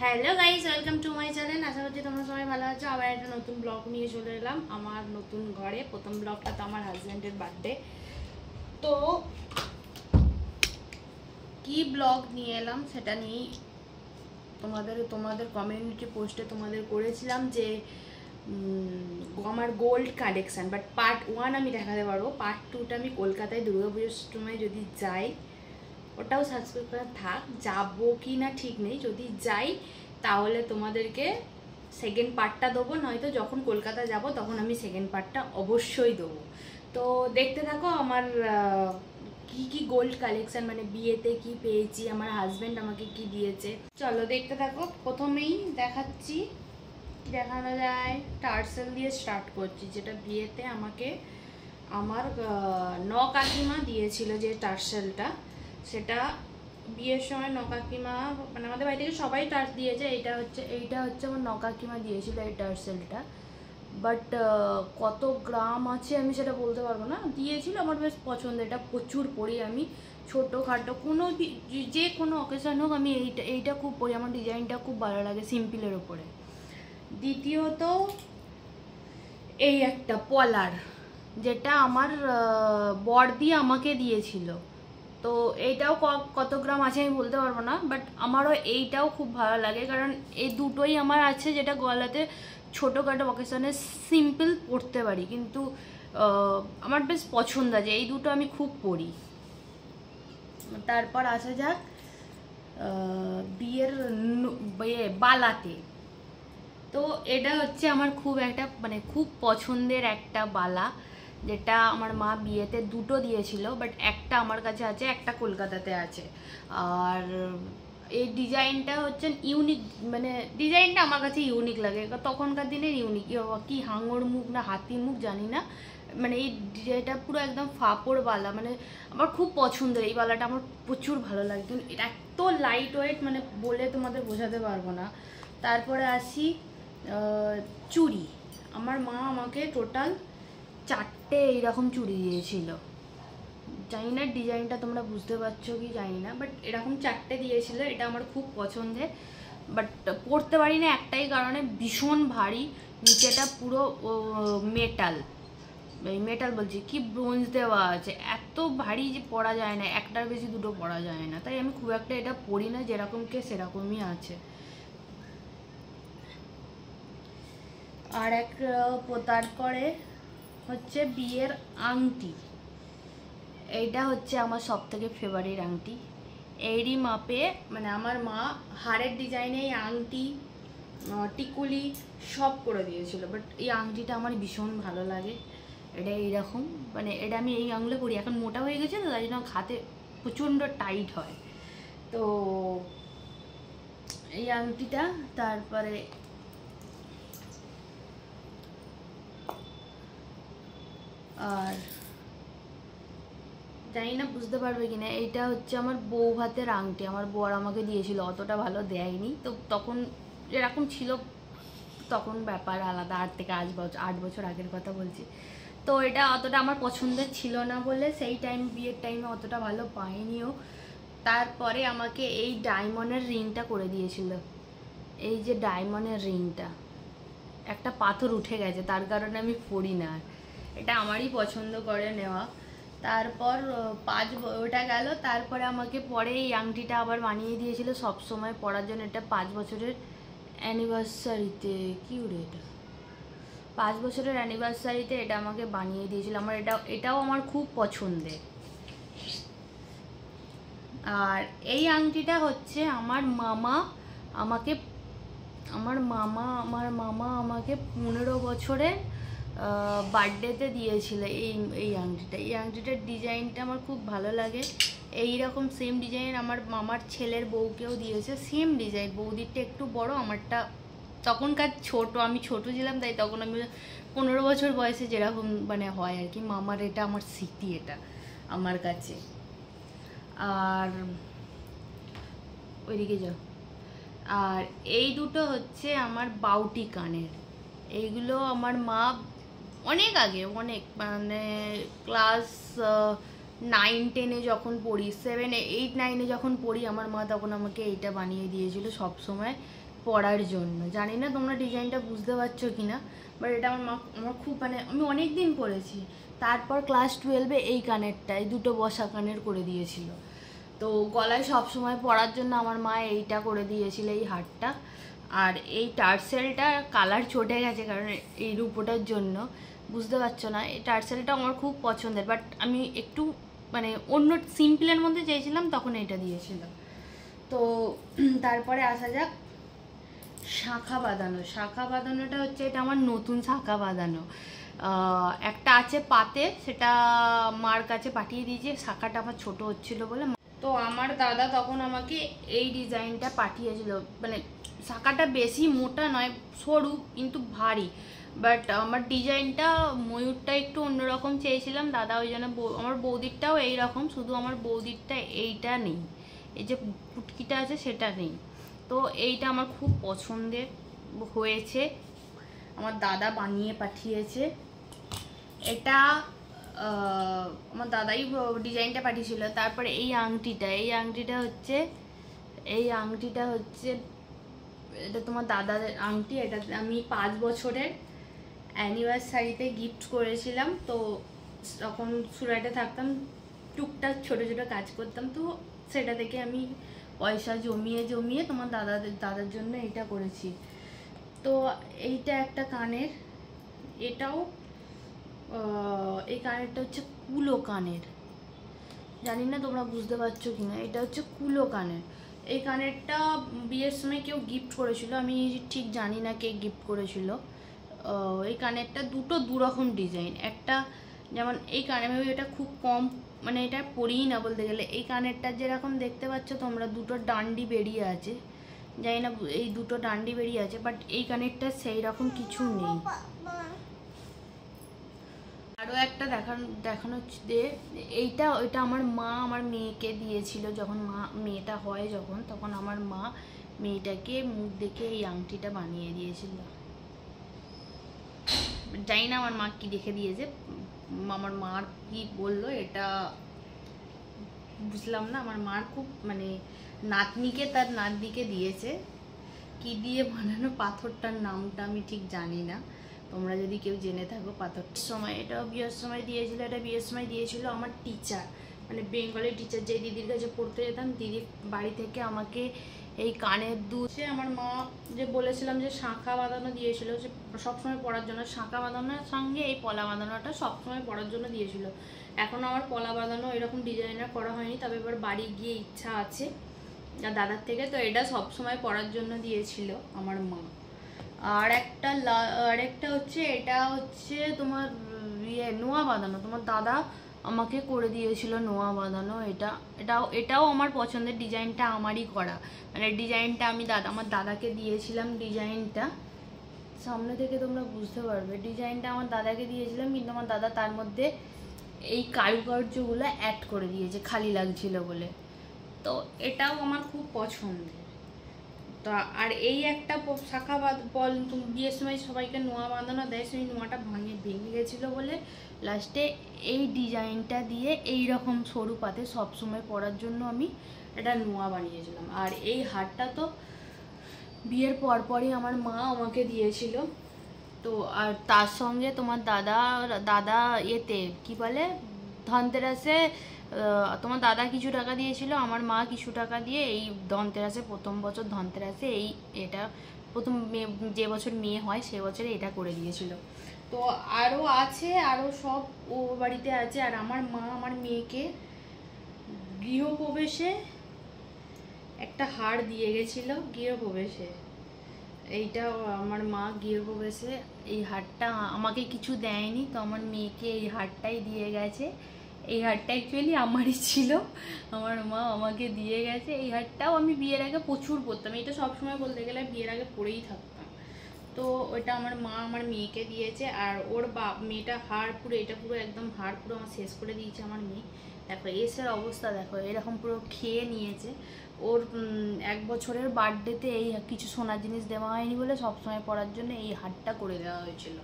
Hello guys, welcome to my channel. আশা করছি তোমরা সবাই ভালো আছো। আবার একটা নতুন ব্লগ নিয়ে চলে এলাম আমার নতুন ঘরে। প্রথম ব্লগটা তো আমার হাজব্যান্ডের বার্থডে। তো কি ব্লগ নিয়ে এলাম সেটা নিয়েই তোমাদের কমিউনিটি পোস্টে তোমাদের করেছিলাম যে আমার গোল্ড কালেকশান, বাট পার্ট 1 আমি দেখাতে পারবো। পার্ট 2টা আমি কলকাতায় দুর্গাপুজোর সময় যদি যাই, ওটাও সাবস্ক্রাইব করা থাক, যাবো কি না ঠিক নেই। যদি যাই তাহলে তোমাদেরকে সেকেন্ড পার্টটা দেবো, নয়তো যখন কলকাতা যাব তখন আমি সেকেন্ড পার্টটা অবশ্যই দেবো। তো দেখতে থাকো আমার কি কি গোল্ড কালেকশন, মানে বিয়েতে কি পেয়েছি, আমার হাজব্যান্ড আমাকে কি দিয়েছে, চলো দেখতে থাকো। প্রথমেই দেখাচ্ছি, দেখানো যায় টার্সেল দিয়ে স্টার্ট করছি, যেটা বিয়েতে আমাকে আমার কাকিমা দিয়েছিল যে টার্সেলটা, সেটা বিয়ের সময় কাকিমা, মানে আমাদের বাড়ি থেকে সবাই টার্স দিয়েছে। এইটা হচ্ছে আমার কাকিমা দিয়েছিল এই টার্সেলটা। বাট কত গ্রাম আছে আমি সেটা বলতে পারবো না, দিয়েছিল। আমার বেশ পছন্দ, এটা প্রচুর পরি আমি। ছোটোখাটো যে কোনো অকেশন হোক আমি এইটা খুব পরি, আমার ডিজাইনটা খুব ভালো লাগে সিম্পলের ওপরে। দ্বিতীয়ত এই একটা পলার, যেটা আমার বড়দি আমাকে দিয়েছিল। তো এইটাও কত গ্রাম আছে আমি বলতে পারবো না, বাট আমারও এইটাও খুব ভালো লাগে, কারণ এই দুটোই আমার আছে যেটা গলাতে ছোটোখাটো অকেশনে সিম্পল পরতে পারি, কিন্তু আমার বেশ পছন্দ আছে, এই দুটো আমি খুব পরি। তারপর আসা যাক বিয়ের বালাতে। তো এটা হচ্ছে আমার খুব একটা, মানে খুব পছন্দের একটা বালা, যেটা আমার মা বিয়েতে দুটো দিয়েছিল, বাট একটা আমার কাছে আছে, একটা কলকাতাতে আছে। আর এই ডিজাইনটা হচ্ছে ইউনিক, মানে ডিজাইনটা আমার কাছে ইউনিক লাগে, তখনকার দিনের ইউনিক, কি হাঙর মুখ না হাতি মুখ জানি না, মানে এই ডিজাইনটা পুরো একদম ফাপড় বালা, মানে আমার খুব পছন্দের এই বালাটা, আমার প্রচুর ভালো লাগে, কিন্তু এটা এত লাইট ওয়েট, মানে বলে তোমাদের বোঝাতে পারবো না। তারপরে আসি চুড়ি। আমার মা আমাকে টোটাল 4টে এইরকম চুড়ি দিয়েছিল, জানি না ডিজাইনটা তোমরা বুঝতে পারছো কি জানি না, বাট এরকম 4টে দিয়েছিল। এটা আমার খুব পছন্দের, বাট পরতে পারি না একটাই কারণে, ভীষণ ভারী, নিচেটা পুরো মেটাল বলছি কি ব্রোঞ্জ দেওয়া আছে, এত ভারী যে পরা যায় না, একটার বেশি দুটো পরা যায় না, তাই আমি খুব একটা এটা পরি না, যেরকম কে সেরকমই আছে। আর তারপরে হচ্ছে বিয়ের আংটি। এইটা হচ্ছে আমার সব থেকে ফেভারিট আংটি, এরই মাপে, মানে আমার মা হাড়ের ডিজাইনে এই আংটি টিকুলি সব করে দিয়েছিল, বাট এই আংটিটা আমার ভীষণ ভালো লাগে। এটা এইরকম, মানে এটা আমি এই আঙুলে করি, এখন মোটা হয়ে গেছে তো তাই জন্য হাতে প্রচণ্ড টাইট হয়। তো এই আংটিটা, তারপরে আর জানি না বুঝতে পারবে কিনা, এইটা হচ্ছে আমার বউ ভাতের আংটি, আমার বর আমাকে দিয়েছিল, অতটা ভালো দেয়নি, তো তখন যেরকম ছিল তখন ব্যাপার আলাদা, 8 বছর আগের কথা বলছি। তো এটা অতটা আমার পছন্দের ছিল না বলে সেই বিয়ের টাইমে অতটা ভালো পাইনিও। তারপরে আমাকে এই ডায়মন্ডের রিংটা করে দিয়েছিল, এই যে ডায়মন্ডের রিংটা, একটা পাথর উঠে গেছে তার কারণে আমি পরি না, এটা আমারই পছন্দ করে নেওয়া। তারপর ওটা গেল, তারপরে আমাকে পরে এই আংটিটা আবার বানিয়ে দিয়েছিল সব সময় পরার জন্য, এটা 5 বছরের অ্যানিভার্সারিতে, কি উড়ে এটা 5 বছরের অ্যানিভার্সারিতে এটা আমাকে বানিয়ে দিয়েছিল, আমার এটাও আমার খুব পছন্দের। আর এই আংটিটা হচ্ছে আমার মামা আমাকে 15 বছরের বার্থডেতে দিয়েছিল এই আংটিটার ডিজাইনটা আমার খুব ভালো লাগে। এইরকম সেম ডিজাইন আমার মামার ছেলের বউকেও দিয়েছে, সেম ডিজাইন, বৌদিরটা একটু বড়, আমারটা তখনকার ছোট, আমি ছোট ছিলাম তাই তখন আমি 15 বছর বয়সে যেরকম মানে হয় আর কি, মামার এটা আমার স্মৃতি, এটা আমার কাছে। আর ওইদিকে যাও। আর এই দুটো হচ্ছে আমার বাউটি কানের, এইগুলো আমার মা অনেক আগে, অনেক মানে ক্লাস 9-10-এ যখন পড়ি, 7-8-9-এ যখন পড়ি, আমার মা তখন আমাকে এইটা বানিয়ে দিয়েছিল সব সময়, পরার জন্য। জানি না তোমরা ডিজাইনটা বুঝতে পারছো কি না, বাট এটা আমার খুব মানে আমি অনেক দিন পরেছি। তারপর ক্লাস 12-এ এই কানেরটা, এই দুটো বসা কানের করে দিয়েছিল। তো গলায় সবসময় পরার জন্য আমার মা এইটা করে দিয়েছিল, এই হারটা। আর এই টার্সেলটা কালার চটে গেছে কারণ এই রূপোটার জন্য, বুঝতে পারছো না। এই টার্সেলটা আমার খুব পছন্দের, বাট আমি একটু মানে অন্য সিম্পলের মধ্যে চেয়েছিলাম, তখন এটা দিয়েছিলাম। তো তারপরে আসা যাক শাঁখা বাঁধানো। শাঁখা বাঁধানোটা হচ্ছে, এটা আমার নতুন শাঁখা বাঁধানো। একটা আছে পাতে, সেটা মার কাছে পাঠিয়ে দিয়েছে, শাঁখাটা আমার ছোট হচ্ছিল বলে। তো আমার দাদা তখন আমাকে এই ডিজাইনটা পাঠিয়েছিল, মানে শাঁখাটা বেশি মোটা নয়, সরু কিন্তু ভারী। বাট আমার ডিজাইনটা ময়ূরটা একটু অন্যরকম চেয়েছিলাম, দাদা ওই জন্য। আমার বৌদিরটাও এইরকম, শুধু আমার বৌদিরটা এইটা নেই, এই যে পুটকিটা আছে সেটা নেই। তো এইটা আমার খুব পছন্দের হয়েছে, আমার দাদা বানিয়ে পাঠিয়েছে। এটা আমার দাদাই ডিজাইনটা পাঠিয়েছিল। তারপরে এই আংটিটা হচ্ছে এটা তোমার দাদার আংটি। এটা আমি 5 বছরের অ্যানিভার্সারিতে গিফট করেছিলাম। তো তখন সুরাটে থাকতাম, টুকটাক ছোট ছোট কাজ করতাম, তো সেটা থেকে আমি পয়সা জমিয়ে তোমার দাদার জন্য এটা করেছি। তো এইটা একটা কানের, এটাও এই কানেরটা হচ্ছে কুলো কানের। জানি না তোমরা বুঝতে পারছো কিনা, এটা হচ্ছে কুলো কানের। এই কানেরটা বিয়ের সময় কেউ গিফট করেছিল, আমি ঠিক জানি না কে গিফট করেছিল। এই কানেরটা দু রকম ডিজাইন। একটা যেমন এই কানের, এটা খুব কম মানে এটা পরিই না বলতে গেলে। এই কানেরটা যেরকম দেখতে পাচ্ছ তোমরা, দুটো ডান্ডি বেরিয়ে আছে, জানি না এই দুটো ডান্ডি বেরিয়ে আছে, বাট এই কানেরটা সেই রকম কিছু নেই। আরও একটা দেখানো যে ওইটা আমার মা আমার মেয়েকে দিয়েছিল, যখন মেয়েটা হয় তখন আমার মা মেয়েটাকে মুখ দেখে এই আংটিটা বানিয়ে দিয়েছিল। জানি না আমার মা কি দেখে দিয়েছে, আমার মার কি বললো এটা বুঝলাম না। আমার মার খুব মানে নাতনিকে তার নাতনিকে দিয়েছে, কি দিয়ে বানানো পাথরটার নামটা আমি ঠিক জানি না, তোমরা যদি কেউ জেনে থাকো। পাথরটার সময় এটাও বিয়ের সময় দিয়েছিল, এটা বিয়ের সময় দিয়েছিল আমার টিচার, মানে বেঙ্গলি টিচার, যে দিদির কাছে পড়তে যেতাম, দিদির বাড়ি থেকে আমাকে এই কানের দুধে আমার মা যে বলেছিলাম যে শাঁখা বাঁধানো দিয়েছিল, যে সবসময় পরার জন্য। শাঁখা বাঁধানোর সঙ্গে এই পলা বাঁধানোটা সবসময় পরার জন্য দিয়েছিল। এখন আমার পলা বাঁধানো এরকম ডিজাইনার করা হয়নি, তবে এবার বাড়ি গিয়ে ইচ্ছা আছে দাদার থেকে। তো এটা সবসময় পরার জন্য দিয়েছিল আমার মা। আর একটা হচ্ছে, এটা হচ্ছে তোমার নোয়া বাঁধানো, তোমার দাদা আমাকে করে দিয়েছিল নোয়া বাঁধানো। এটাও আমার পছন্দের, ডিজাইনটা আমারই করা, মানে ডিজাইনটা আমি আমার দাদাকে দিয়েছিলাম। ডিজাইনটা সামনে থেকে তোমরা বুঝতে পারবে, ডিজাইনটা আমার দাদাকে দিয়েছিলাম, কিন্তু আমার দাদা তার মধ্যে এই কারুকার্যগুলো অ্যাড করে দিয়েছে, খালি লাগছিল বলে। তো এটাও আমার খুব পছন্দের। তো আর এই একটা শাখা বল, বিয়ের সময় সবাইকে নোয়া বাঁধানো দেয়, সেই নোয়াটা ভেঙে গেছিলো বলে লাস্টে এই ডিজাইনটা দিয়ে এই রকম সরু পাতে সবসময় পরার জন্য আমি এটা নোয়া বানিয়েছিলাম। আর এই হারটা তো বিয়ের পরপরই আমার মা আমাকে দিয়েছিল। তো আর তার সঙ্গে তোমার দাদা এতে কি বলে, ধনতেরাসে তোমার দাদা কিছু টাকা দিয়েছিল, আমার মা কিছু টাকা দিয়ে এই ধনতেরাসে, প্রথম বছর ধনতেরাসে এটা প্রথম যে বছর মেয়ে হয় সে বছরে এটা করে দিয়েছিল। তো আরও আছে, আরও সব ও বাড়িতে আছে। আর আমার মা আমার মেয়েকে গৃহপ্রবেশে একটা হার দিয়ে গেছিলো, গৃহপ্রবেশে। এইটা আমার মা গৃহপ্রবেশে এই হারটা আমাকে কিছু দেয়নি, তো আমার মেয়েকে এই হারটাই দিয়ে গেছে। এই হারটা অ্যাকচুয়ালি আমারই ছিল, আমার মা আমাকে দিয়ে গেছে। এই হারটাও আমি বিয়ের আগে প্রচুর পরতাম, এটা সবসময় বলতে গেলে বিয়ের আগে পরেই থাকতাম। তো ওইটা আমার মা আমার মেয়েকে দিয়েছে। আর ওর মেয়েটা এটা পুরো একদম হাড় পুরো আমার শেষ করে দিয়েছে আমার মেয়ে। দেখো এসের অবস্থা দেখো, এরকম পুরো খেয়ে নিয়েছে। ওর 1 বছরের বার্থডেতে এই কিছু সোনার জিনিস দেওয়া হয়নি বলে সবসময় পরার জন্য এই হারটা করে দেওয়া হয়েছিল।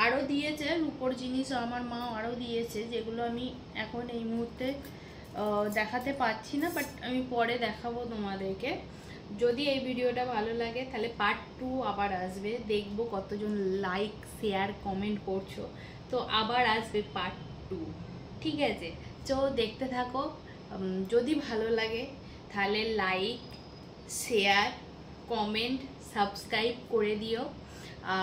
আরও দিয়েছে রূপোর জিনিস আমার মা, আরও দিয়েছে, যেগুলো আমি এখন এই মুহূর্তে দেখাতে পারছি না, বাট আমি পরে দেখাবো তোমাদেরকে। যদি এই ভিডিওটা ভালো লাগে তাহলে পার্ট 2 আবার আসবে, দেখবো কতজন লাইক শেয়ার কমেন্ট করছো, তো আবার আসবে পার্ট 2, ঠিক আছে? তো দেখতে থাকো। যদি ভালো লাগে তাহলে লাইক শেয়ার কমেন্ট সাবস্ক্রাইব করে দিও।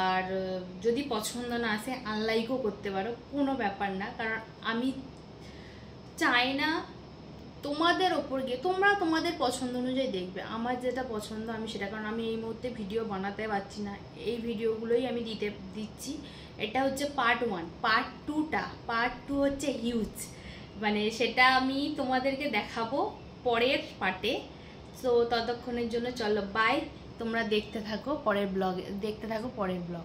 আর যদি পছন্দ না আসে আনলাইকও করতে পারো, কোনো ব্যাপার না, কারণ আমি চাই না তোমাদের ওপর গিয়ে তোমরা তোমাদের পছন্দ অনুযায়ী দেখবে। আমার যেটা পছন্দ আমি সেটা, কারণ আমি এই মুহূর্তে ভিডিও বানাতে পারছি না, এই ভিডিওগুলোই আমি দিচ্ছি। এটা হচ্ছে পার্ট 1। পার্ট 2 হচ্ছে হিউজ, মানে সেটা আমি তোমাদেরকে দেখাবো পরের পার্টে। তো ততক্ষণের জন্য চলো বাই, তোমরা দেখতে থাকো পরের ব্লগ।